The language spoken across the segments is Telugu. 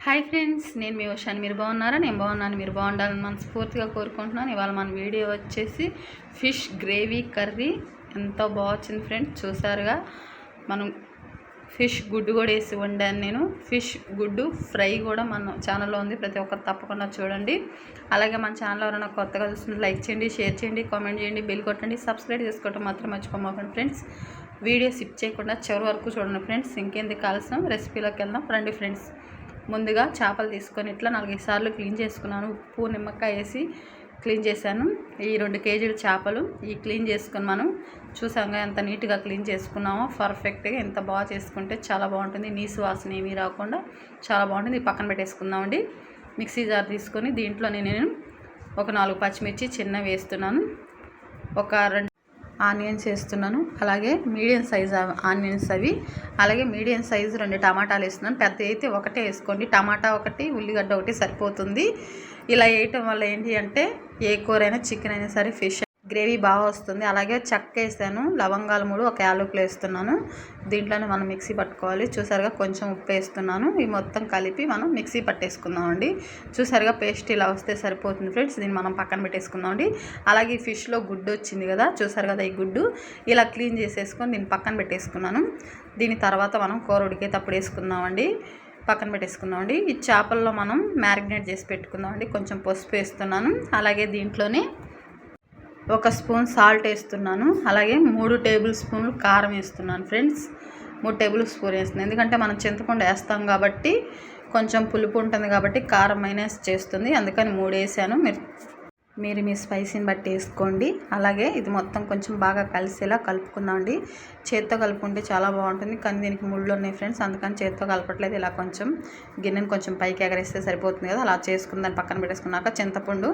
హాయ్ ఫ్రెండ్స్, నేను మీ ఉషాని. మీరు బాగున్నారా? నేను బాగున్నాను. మీరు బాగుండాలని మనస్ఫూర్తిగా కోరుకుంటున్నాను. ఇవాళ మన వీడియో వచ్చేసి ఫిష్ గ్రేవీ కర్రీ. ఎంతో బాగుంది ఫ్రెండ్స్, చూసారుగా. మనం ఫిష్ గుడ్డు కూడా వేసి వండాను నేను. ఫిష్ గుడ్డు ఫ్రై కూడా మన ఛానల్లో ఉంది, ప్రతి ఒక్కరు తప్పకుండా చూడండి. అలాగే మన ఛానల్లో ఎవరైనా కొత్తగా చూస్తుంటే లైక్ చేయండి, షేర్ చేయండి, కామెంట్ చేయండి, బెల్ కొట్టండి, సబ్స్క్రైబ్ చేసుకోవడం మాత్రం మర్చిపోమాకండి ఫ్రెండ్స్. వీడియో స్కిప్ చేయకుండా చివరి వరకు చూడండి ఫ్రెండ్స్. ఇంకేంది కాల్సిన రెసిపీలోకి వెళ్దాం రండి ఫ్రెండ్స్. ముందుగా చేపలు తీసుకొని ఇట్లా 4-5 సార్లు క్లీన్ చేసుకున్నాను. ఉప్పు నిమ్మకాయ వేసి క్లీన్ చేశాను. ఈ 2 కేజీల చేపలు ఈ క్లీన్ చేసుకొని మనం చూసాంగా ఎంత నీట్గా క్లీన్ చేసుకున్నామో. పర్ఫెక్ట్గా ఎంత బాగా చేసుకుంటే చాలా బాగుంటుంది. నీసు వాసన ఏమీ రాకుండా చాలా బాగుంటుంది. పక్కన పెట్టేసుకుందామండి. మిక్సీ జార్ తీసుకొని దీంట్లో నేను ఒక 4 పచ్చిమిర్చి చిన్నవి వేస్తున్నాను, ఒక 2 ఆనియన్స్ వేస్తున్నాను, అలాగే మీడియం సైజ్ ఆనియన్స్ అవి, అలాగే మీడియం సైజు 2 టమాటాలు వేస్తున్నాను. పెద్ద అయితే ఒకటే వేసుకోండి, టమాటా ఒకటి, ఉల్లిగడ్డ ఒకటి సరిపోతుంది. ఇలా వేయటం వల్ల ఏంటి అంటే ఏ కూరైనా చికెన్ అయినా సరే ఫిష్ గ్రేవీ బాగా వస్తుంది. అలాగే చెక్క వేసాను, లవంగాలు 3, ఒక యాలకులు వేస్తున్నాను. దీంట్లోనే మనం మిక్సీ పట్టుకోవాలి. చూసారుగా కొంచెం ఉప్పు వేస్తున్నాను. ఇవి మొత్తం కలిపి మనం మిక్సీ పట్టేసుకుందామండి. చూసారుగా పేస్ట్ ఇలా వస్తే సరిపోతుంది ఫ్రెండ్స్. దీన్ని మనం పక్కన పెట్టేసుకుందామండి. అలాగే ఈ ఫిష్లో గుడ్డు వచ్చింది కదా, చూసారు కదా, ఈ గుడ్డు ఇలా క్లీన్ చేసేసుకొని దీన్ని పక్కన పెట్టేసుకున్నాను. దీని తర్వాత మనం కూర ఉడికేటప్పుడు వేసుకుందామండి, పక్కన పెట్టేసుకుందామండి. ఈ చేపల్లో మనం మ్యారినేట్ చేసి పెట్టుకుందామండి. కొంచెం పసుపు వేస్తున్నాను, అలాగే దీంట్లోనే 1 స్పూన్ సాల్ట్ వేస్తున్నాను, అలాగే 3 టేబుల్ స్పూన్లు కారం వేస్తున్నాను ఫ్రెండ్స్. 3 టేబుల్ స్పూన్ వేస్తున్నాను, ఎందుకంటే మనం చింతపండు వేస్తాం కాబట్టి కొంచెం పులుపు ఉంటుంది కాబట్టి కారం మైనస్ చేస్తుంది, అందుకని 3 వేసాను. మీరు మీ స్పైసీని బట్టి వేసుకోండి. అలాగే ఇది మొత్తం కొంచెం బాగా కలిసేలా కలుపుకుందామండి. చేత్తో కలుపుకుంటే చాలా బాగుంటుంది, కానీ దీనికి ముళ్ళు ఉన్నాయి ఫ్రెండ్స్, అందుకని చేత్తో కలపట్లేదు. ఇలా కొంచెం గిన్నెను కొంచెం పైకి ఎగరేస్తే సరిపోతుంది కదా. అలా చేసుకుని దాన్ని పక్కన పెట్టేసుకున్నాక చింతపండు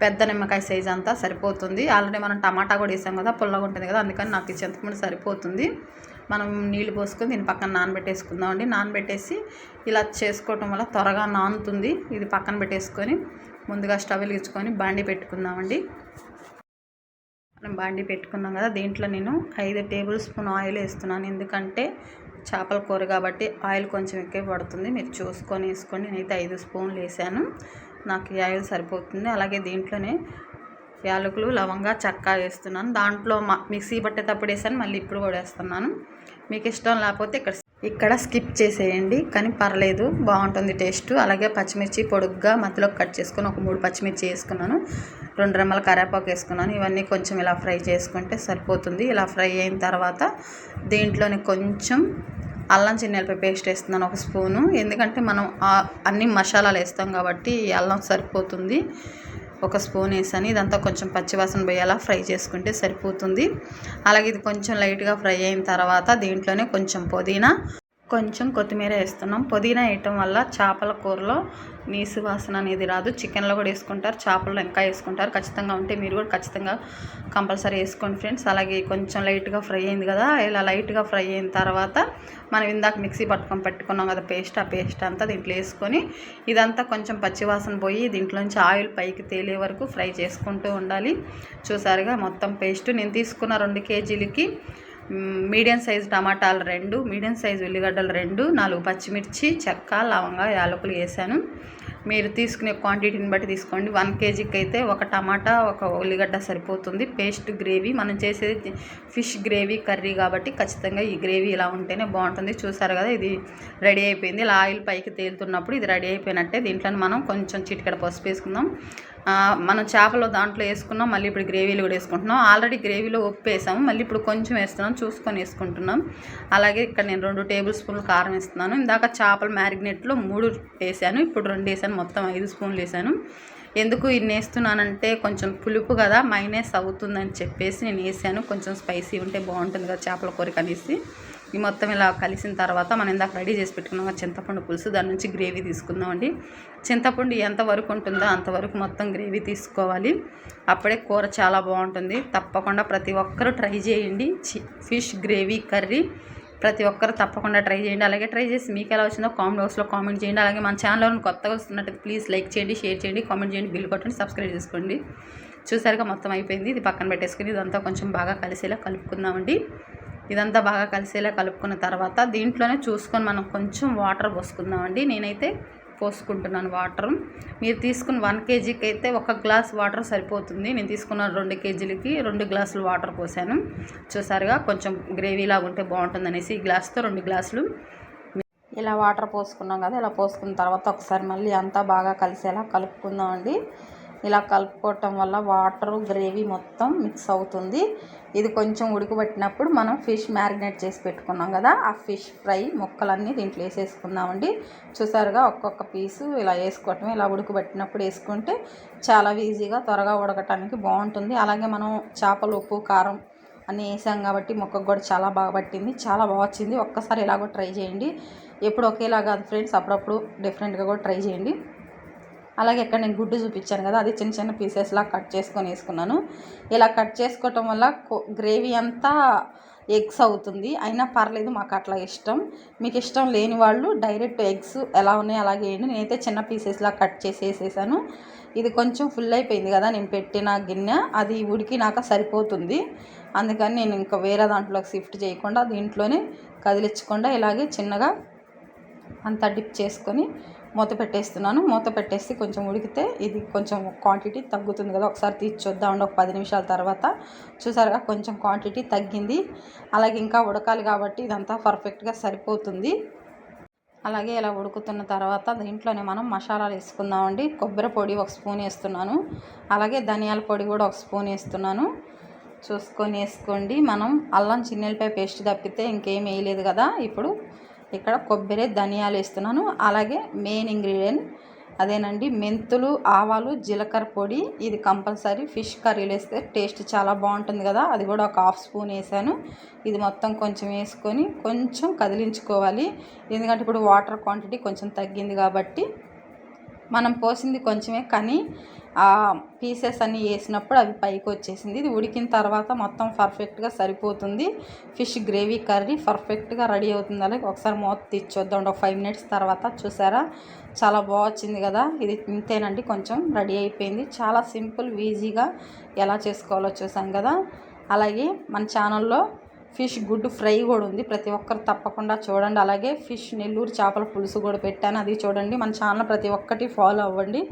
పెద్ద నిమ్మకాయ సైజ్ అంతా సరిపోతుంది. ఆల్రెడీ మనం టమాటా కూడా వేసాం కదా, పుల్లగా ఉంటుంది కదా, అందుకని నాకు ఈ చింతపండు సరిపోతుంది. మనం నీళ్ళు పోసుకొని దీన్ని పక్కన నానబెట్టేసుకుందామండి. నానబెట్టేసి ఇలా చేసుకోవటం వల్ల త్వరగా నానుతుంది. ఇది పక్కన పెట్టేసుకొని ముందుగా స్టవ్ వెలిగించుకొని బాండీ పెట్టుకుందామండి. మనం బాండీ పెట్టుకున్నాం కదా, దీంట్లో నేను 5 టేబుల్ స్పూన్ ఆయిల్ వేస్తున్నాను, ఎందుకంటే చేపల కూర కాబట్టి ఆయిల్ కొంచెం ఎక్కువ పడుతుంది. మీరు చూసుకొని వేసుకోండి. నేనైతే 5 స్పూన్లు వేసాను, నాకు ఈ ఆయిల్ సరిపోతుంది. అలాగే దీంట్లోనే యాలకులు, లవంగా, చెక్క వేస్తున్నాను. దాంట్లో మిక్సీ పట్టేటప్పుడు వేసాను, మళ్ళీ ఇప్పుడు కూడా వేస్తున్నాను. మీకు ఇష్టం లేకపోతే ఇక్కడ స్కిప్ చేసేయండి, కానీ పర్లేదు, బాగుంటుంది టేస్ట్. అలాగే పచ్చిమిర్చి పొడుగ్గా మధ్యలో కట్ చేసుకొని ఒక 3 పచ్చిమిర్చి వేసుకున్నాను, 2 రెమ్మల కరివేపాకు వేసుకున్నాను. ఇవన్నీ కొంచెం ఇలా ఫ్రై చేసుకుంటే సరిపోతుంది. ఇలా ఫ్రై అయిన తర్వాత దీంట్లోనే కొంచెం అల్లం చిన్నెల్లిపాయ పేస్ట్ వేస్తున్నాను, 1 స్పూను, ఎందుకంటే మనం అన్ని మసాలాలు వేస్తాం కాబట్టి అల్లం సరిపోతుంది. 1 స్పూన్ వేసాను. ఇదంతా కొంచెం పచ్చివాసన పోయేలా ఫ్రై చేసుకుంటే సరిపోతుంది. అలాగే ఇది కొంచెం లైట్గా ఫ్రై అయిన తర్వాత దీంట్లోనే కొంచెం పుదీనా, కొంచెం కొత్తిమీర వేస్తున్నాం. పుదీనా వేయటం వల్ల చేపల కూరలో నీసు వాసన అనేది రాదు. చికెన్లో కూడా వేసుకుంటారు, చేపల్లో ఇంకా వేసుకుంటారు. ఖచ్చితంగా ఉంటే మీరు కూడా ఖచ్చితంగా కంపల్సరీ వేసుకోండి ఫ్రెండ్స్. అలాగే కొంచెం లైట్గా ఫ్రై అయింది కదా, ఇలా లైట్గా ఫ్రై అయిన తర్వాత మనం ఇందాక మిక్సీ పెట్టుకున్నాం కదా పేస్ట్, ఆ పేస్ట్ అంతా దీంట్లో వేసుకొని ఇదంతా కొంచెం పచ్చివాసన పోయి దీంట్లోంచి ఆయిల్ పైకి తేలే వరకు ఫ్రై చేసుకుంటూ ఉండాలి. చూసారుగా మొత్తం పేస్ట్. నేను తీసుకున్న 2 కేజీలకి మీడియం సైజు టమాటాలు 2, మీడియం సైజు ఉల్లిగడ్డలు 2, 4 పచ్చిమిర్చి, చెక్క, లవంగా, యాలకులు వేసాను. మీరు తీసుకునే క్వాంటిటీని బట్టి తీసుకోండి. 1 కేజీకి అయితే 1 టమాటా, 1 ఉల్లిగడ్డ సరిపోతుంది. పేస్ట్ గ్రేవీ మనం చేసేది ఫిష్ గ్రేవీ కర్రీ కాబట్టి ఖచ్చితంగా ఈ గ్రేవీ ఇలా ఉంటేనే బాగుంటుంది. చూసారు కదా, ఇది రెడీ అయిపోయింది. ఇలా ఆయిల్ పైకి తేలుతున్నప్పుడు ఇది రెడీ అయిపోయినట్టే. దీంట్లో మనం కొంచెం చిటికెడ పసుపు వేసుకుందాం. మనం చేపలు దాంట్లో వేసుకున్నాం, మళ్ళీ ఇప్పుడు గ్రేవీలు కూడా వేసుకుంటున్నాం. ఆల్రెడీ గ్రేవీలో ఉప్పు వేసాము, మళ్ళీ ఇప్పుడు కొంచెం వేస్తున్నాం, చూసుకొని వేసుకుంటున్నాం. అలాగే ఇక్కడ నేను 2 టేబుల్ స్పూన్లు కారం వేస్తున్నాను. ఇందాక చేపల మ్యారినేట్లో 3 వేసాను, ఇప్పుడు 2 వేసాను, మొత్తం 5 స్పూన్లు వేసాను. ఎందుకు ఇన్ని వేస్తున్నానంటే కొంచెం పులుపు కదా, మైనస్ అవుతుందని చెప్పేసి నేను వేసాను. కొంచెం స్పైసీ ఉంటే బాగుంటుంది కదా చేపల కూర అనేసి. ఈ మొత్తం ఇలా కలిసిన తర్వాత మనం ఇందాక రెడీ చేసి పెట్టుకున్నాం చింతపండు పులుసు, దాని నుంచి గ్రేవీ తీసుకుందామండి. చింతపండు ఎంతవరకు ఉంటుందో అంతవరకు మొత్తం గ్రేవీ తీసుకోవాలి, అప్పుడే కూర చాలా బాగుంటుంది. తప్పకుండా ప్రతి ఒక్కరూ ట్రై చేయండి. ఫిష్ గ్రేవీ కర్రీ ప్రతి ఒక్కరు తప్పకుండా ట్రై చేయండి. అలాగే ట్రై చేసి మీకు ఎలా వచ్చిందో కామెంట్ బాక్స్లో కామెంట్ చేయండి. అలాగే మన ఛానల్లో కొత్తగా వస్తున్నట్టు ప్లీజ్ లైక్ చేయండి, షేర్ చేయండి, కామెంట్ చేయండి, బిల్ కొట్టండి, సబ్స్క్రైబ్ చేసుకోండి. చూసారుగా మొత్తం అయిపోయింది. ఇది పక్కన పెట్టేసుకుని ఇదంతా కొంచెం బాగా కలిసేలా కలుపుకుందామండి. ఇదంతా బాగా కలిసేలా కలుపుకున్న తర్వాత దీంట్లోనే చూసుకొని మనం కొంచెం వాటర్ పోసుకుందామండి. నేనైతే పోసుకుంటున్నాను వాటర్. మీరు తీసుకున్న 1 kgకి అయితే 1 గ్లాస్ వాటర్ సరిపోతుంది. నేను తీసుకున్న 2 kgలకి 2 గ్లాసులు వాటర్ పోసాను. చూసారుగా, కొంచెం గ్రేవీలాగా ఉంటే బాగుంటుందనేసి ఈ గ్లాస్తో 2 గ్లాసులు ఇలా వాటర్ పోసుకున్నాం కదా. ఇలా పోసుకున్న తర్వాత ఒకసారి మళ్ళీ అంతా బాగా కలిసేలా కలుపుకుందామండి. ఇలా కలుపుకోవటం వల్ల వాటరు గ్రేవీ మొత్తం మిక్స్ అవుతుంది. ఇది కొంచెం ఉడకబెట్టినప్పుడు మనం ఫిష్ మ్యారినేట్ చేసి పెట్టుకున్నాం కదా, ఆ ఫిష్ ఫ్రై ముక్కలన్నీ దీంట్లో వేసేసుకుందామండి. చూసారుగా, ఒక్కొక్క పీసు ఇలా వేసుకోవటం. ఇలా ఉడకబెట్టినప్పుడు వేసుకుంటే చాలా ఈజీగా త్వరగా ఉడకటానికి బాగుంటుంది. అలాగే మనం చేపలు ఉప్పు కారం అన్నీ వేసాం కాబట్టి ముక్కకు కూడా చాలా బాగా పట్టింది. చాలా బాగా వచ్చింది. ఒక్కసారి ఇలా కూడా ట్రై చేయండి. ఎప్పుడు ఒకేలా కాదు ఫ్రెండ్స్, అప్పుడప్పుడు డిఫరెంట్గా కూడా ట్రై చేయండి. అలాగే ఇక్కడ నేను గుడ్డు చూపించాను కదా, అది చిన్న చిన్న పీసెస్లా కట్ చేసుకొని వేసుకున్నాను. ఇలా కట్ చేసుకోవటం వల్ల గ్రేవీ అంతా ఎగ్స్ అవుతుంది. అయినా పర్లేదు, మాకు అట్లా ఇష్టం. మీకు ఇష్టం లేని వాళ్ళు డైరెక్ట్ ఎగ్స్ ఎలా ఉన్నాయో అలాగే వేయండి. నేనైతే చిన్న పీసెస్లా కట్ చేసి వేసేసాను. ఇది కొంచెం ఫుల్ అయిపోయింది కదా నేను పెట్టిన గిన్నె, అది ఉడికినాక సరిపోతుంది. అందుకని నేను ఇంకా వేరే దాంట్లోకి షిఫ్ట్ చేయకుండా దీంట్లోనే కదిలించకుండా ఇలాగే చిన్నగా అంతా డిప్ చేసుకొని మూత పెట్టేస్తున్నాను. మూత పెట్టేసి కొంచెం ఉడికితే ఇది కొంచెం క్వాంటిటీ తగ్గుతుంది కదా. ఒకసారి తీసి చూద్దామండి ఒక 10 నిమిషాల తర్వాత. చూసారుగా, కొంచెం క్వాంటిటీ తగ్గింది. అలాగే ఇంకా ఉడకాలి కాబట్టి ఇదంతా పర్ఫెక్ట్గా సరిపోతుంది. అలాగే ఇలా ఉడుకుతున్న తర్వాత దీంట్లోనే మనం మసాలాలు వేసుకుందామండి. కొబ్బరి పొడి 1 స్పూన్ వేస్తున్నాను. అలాగే ధనియాల పొడి కూడా 1 స్పూన్ వేస్తున్నాను. చూసుకొని వేసుకోండి. మనం అల్లం చిన్నెల్లిపాయ పేస్ట్ తప్పితే ఇంకేం వేయలేదు కదా. ఇప్పుడు ఇక్కడ కొబ్బరి ధనియాలు వేస్తున్నాను. అలాగే మెయిన్ ఇంగ్రీడియంట్ అదేనండి, మెంతులు ఆవాలు జీలకర్ర పొడి. ఇది కంపల్సరీ ఫిష్ కర్రీలు వేస్తే టేస్ట్ చాలా బాగుంటుంది కదా. అది కూడా ఒక 1/2 స్పూన్ వేసాను. ఇది మొత్తం కొంచెం వేసుకొని కొంచెం కదిలించుకోవాలి. ఎందుకంటే ఇప్పుడు వాటర్ క్వాంటిటీ కొంచెం తగ్గింది కాబట్టి మనం పోసింది కొంచెమే, కానీ ఆ పీసెస్ అన్నీ వేసినప్పుడు అవి పైకి వచ్చేసింది. ఇది ఉడికిన తర్వాత మొత్తం పర్ఫెక్ట్గా సరిపోతుంది. ఫిష్ గ్రేవీ కర్రీ పర్ఫెక్ట్గా రెడీ అవుతుంది. అలాగే ఒకసారి మూత తీసి చూద్దాం ఒక 5 మినిట్స్ తర్వాత. చూసారా, చాలా బాగా వచ్చింది కదా. ఇది ఇంతేనండి, కొంచెం రెడీ అయిపోయింది. చాలా సింపుల్ ఈజీగా ఎలా చేసుకోవాలో చూసాం కదా. అలాగే మన ఛానల్లో ఫిష్ గుడ్డు ఫ్రై కూడా ఉంది, ప్రతి ఒక్కరు తప్పకుండా చూడండి. అలాగే ఫిష్ నెల్లూరు చేపల పులుసు కూడా పెట్టాను, అది చూడండి. మన ఛానల్ ప్రతి ఒక్కటి ఫాలో అవ్వండి.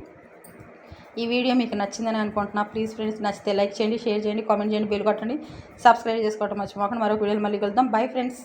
ఈ వీడియో మీకు నచ్చిందని అనుకుంటున్నా. ప్లీజ్ ఫ్రెండ్స్, నచ్చితే లైక్ చేయండి, షేర్ చేయండి, కామెంట్ చేయండి, బెల్ కొట్టండి, సబ్స్క్రైబ్ చేసుకోవడం మర్చిపోకండి. మరో వీడియోలో మళ్ళీ కలుద్దాం. Bye friends.